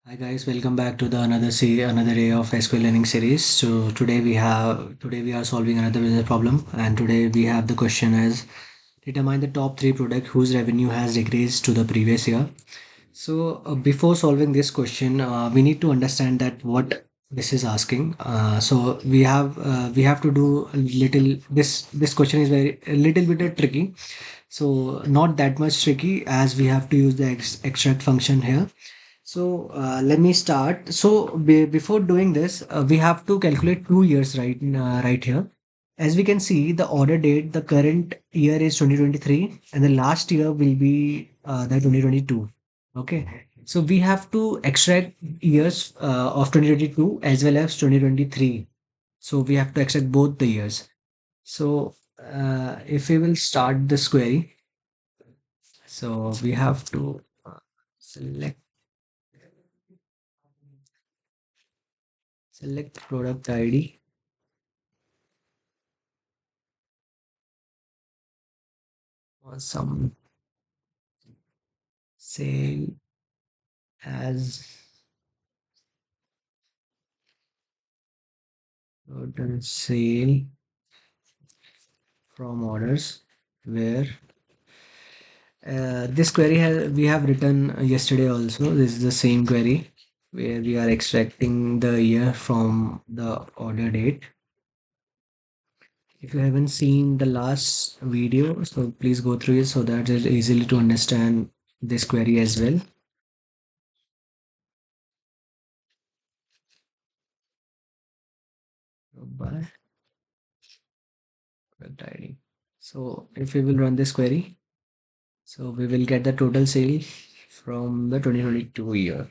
Hi guys, welcome back to the another day of SQL learning series. So today we are solving another business problem, and today we have the question as determine the top three product whose revenue has decreased to the previous year. So before solving this question, we need to understand that what this is asking. So we have to do a little. This question is very a little bit tricky. So not that much tricky as we have to use the extract function here. So let me start. So before doing this, we have to calculate 2 years right here. As we can see, the order date, the current year is 2023, and the last year will be the 2022. Okay. So we have to extract years of 2022 as well as 2023. So we have to extract both the years. So if we will start this query, so we have to select select product ID or some sale as total sale from orders where this query has we have written yesterday also. This is the same query where we are extracting the year from the order date. If you haven't seen the last video, so please go through it so that it's easily to understand this query as well. By product ID. So if we will run this query, so we will get the total sale from the 2022 year.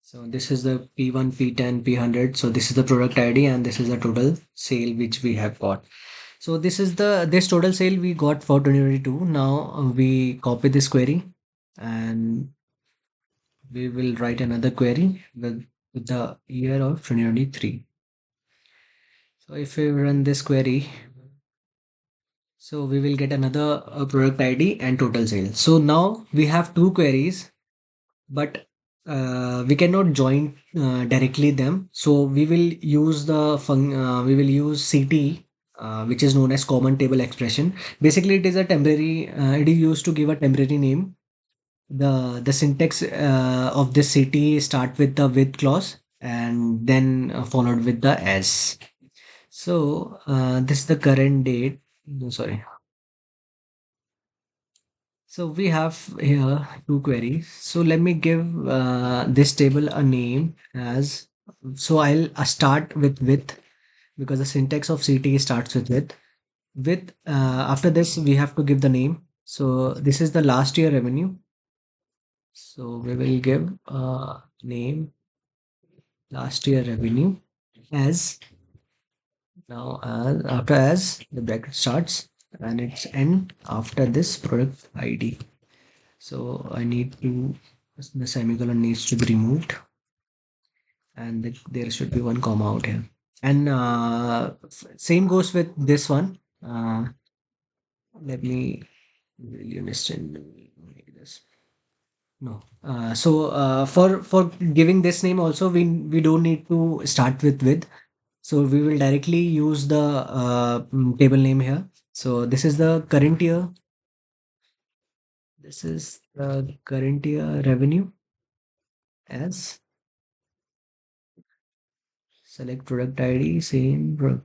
So this is the P1, P10, P100. So this is the product ID and this is the total sale which we have got. So this total sale we got for 2022. Now we copy this query and we will write another query with the year of 2023. So if we run this query, so we will get another product ID and total sales. So now we have two queries, but we cannot join directly them. So we will use CT, which is known as common table expression. Basically, it is a temporary. It is used to give a temporary name. The syntax of this CT start with the with clause and then followed with the s. So this is the current date. No, sorry. So we have here two queries. So let me give this table a name as, so I'll start with because the syntax of CT starts with with. After this, we have to give the name. So this is the last year revenue. So we will give name last year revenue as now as after as the bracket starts and it's end after this product ID. So I need to, the semicolon needs to be removed and there should be one comma out here. And same goes with this one. Let me really understand like this. No. For giving this name also, we don't need to start with. So we will directly use the table name here. So this is the current year. This is the current year revenue as select product ID, same product.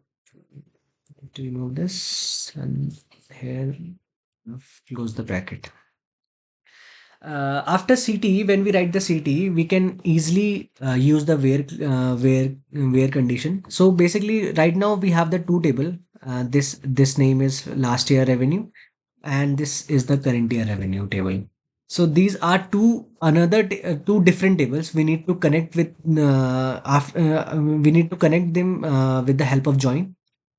To remove this and here close the bracket. After CT, when we write the CT, we can easily use the where condition. So basically, right now we have the two table. This name is last year revenue, and this is the current year revenue table. So these are two different tables. We need to connect with we need to connect them with the help of join.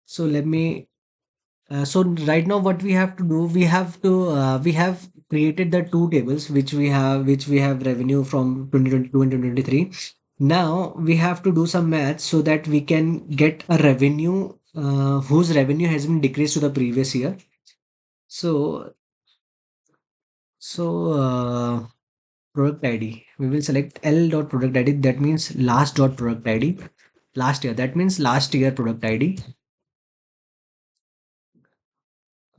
So let me so right now what we have to do, we have created the two tables which we have revenue from 2022 and 2023. Now we have to do some math so that we can get a revenue whose revenue has been decreased to the previous year. So So product ID, we will select L dot product ID. That means last dot product ID. Last year. That means last year product ID.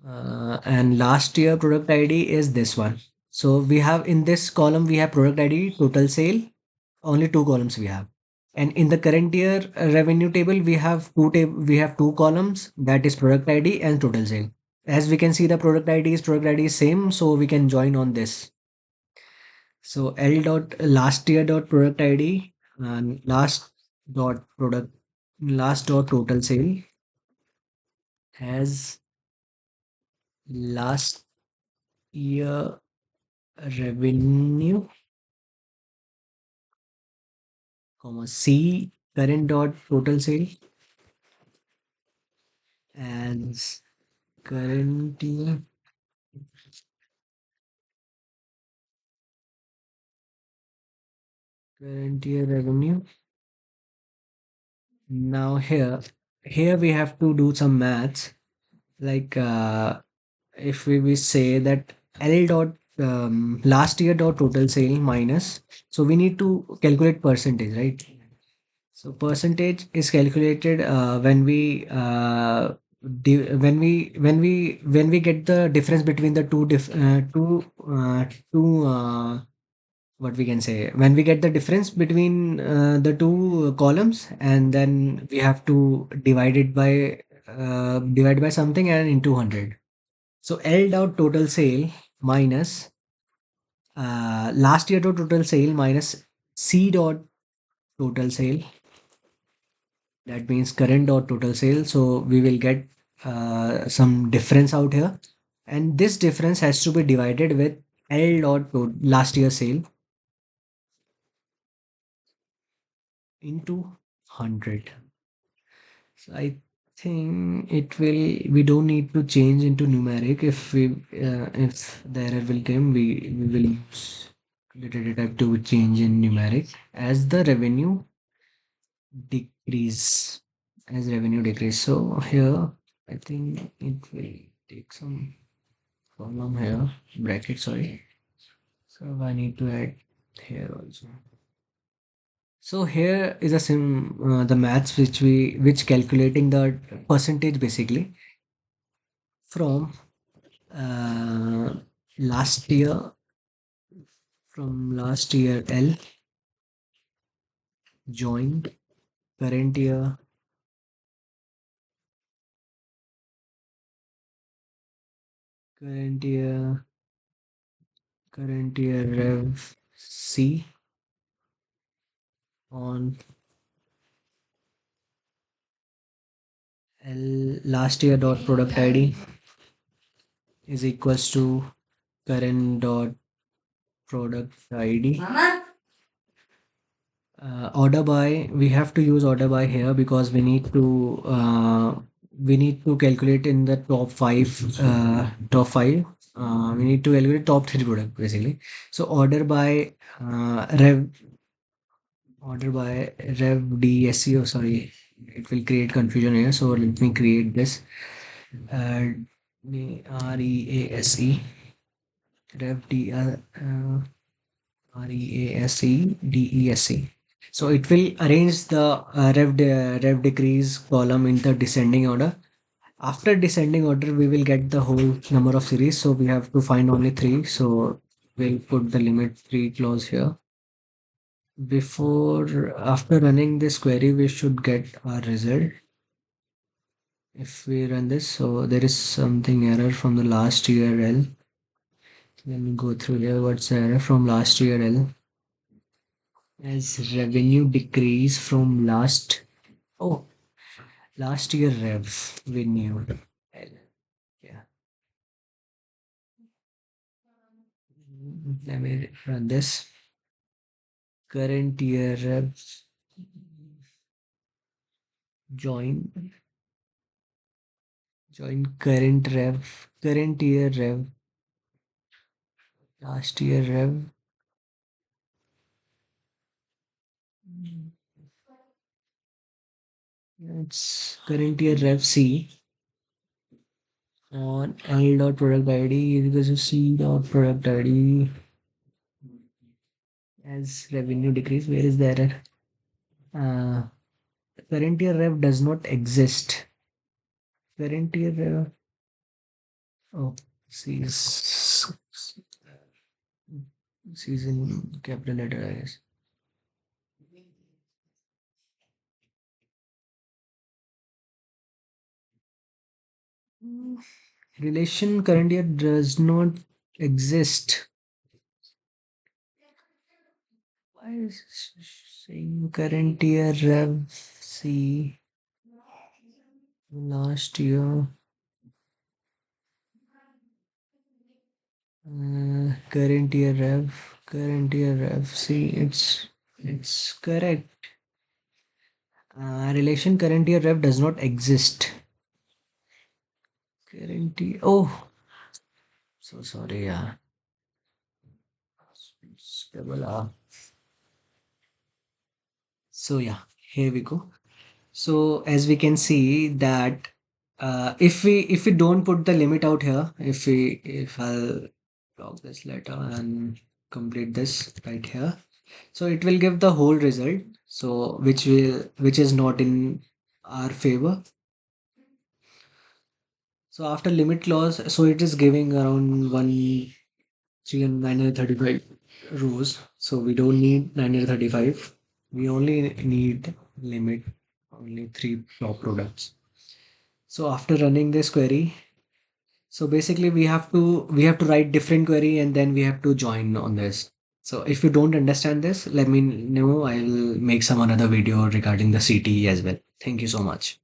And last year product ID is this one. So we have in this column we have product ID, total sale. Only two columns we have. And in the current year revenue table, we have two columns, that is product ID and total sale. As we can see, the product ID is same, so we can join on this. So L dot last year dot product ID and last dot total sale has last year revenue, comma C current dot total sale as current year revenue. Now here we have to do some maths, like if we say that L dot last year dot total sale minus, so we need to calculate percentage, right? So percentage is calculated when we get the difference between the two what we can say, when we get the difference between the two columns, and then we have to divide by something and into 100. So L dot total sale minus last year dot total sale minus C dot total sale, that means current dot total sale. So we will get some difference out here, and this difference has to be divided with L dot last year sale into 100. So I think we don't need to change into numeric. If the error will come, we will use data type to change in numeric as the revenue decrease, So here I think it will take some column here, bracket, sorry. So I need to add here also. So here is the maths which calculating the percentage basically from uh, last year last year L joined current year current year rev C on L last year dot product ID is equals to current dot product ID. Order by, we have to use order by here because we need to calculate in the top five. We need to calculate top three product basically. So order by rev DSE. Oh, sorry, it will create confusion here. So let me create this REASE rev D REASE. So it will arrange the rev decrease column in the descending order. After descending order, we will get the whole number of series. So we have to find only three. So we'll put the limit 3 clause here. After running this query, we should get our result. If we run this, so there is something error from the last URL. Let me go through here. What's the error from last URL? As revenue decrease from oh last year revenue. Yeah. Let me run this. Current year rev join current year rev last year rev. It's current year rev C on L dot product ID is equals to C dot product ID as revenue decrease. Where is the error? Current year rev does not exist. Current year rev. Oh, C is in capital letter, I guess. Relation current year does not exist. Why is saying current year rev C last year? Current year rev C. It's correct. Relation current year rev does not exist. Current year. Oh, so sorry. Yeah. Double R. So yeah, here we go. So as we can see that if we don't put the limit out here, if I'll log this letter and complete this right here, so it will give the whole result. So which is not in our favor. So after limit clause, so it is giving around 1,935 rows. So we don't need 935. We only need limit only three top products. So after running this query, so basically we have to write different query and then we have to join on this. So if you don't understand this, let me know. I'll make some another video regarding the CTE as well. Thank you so much.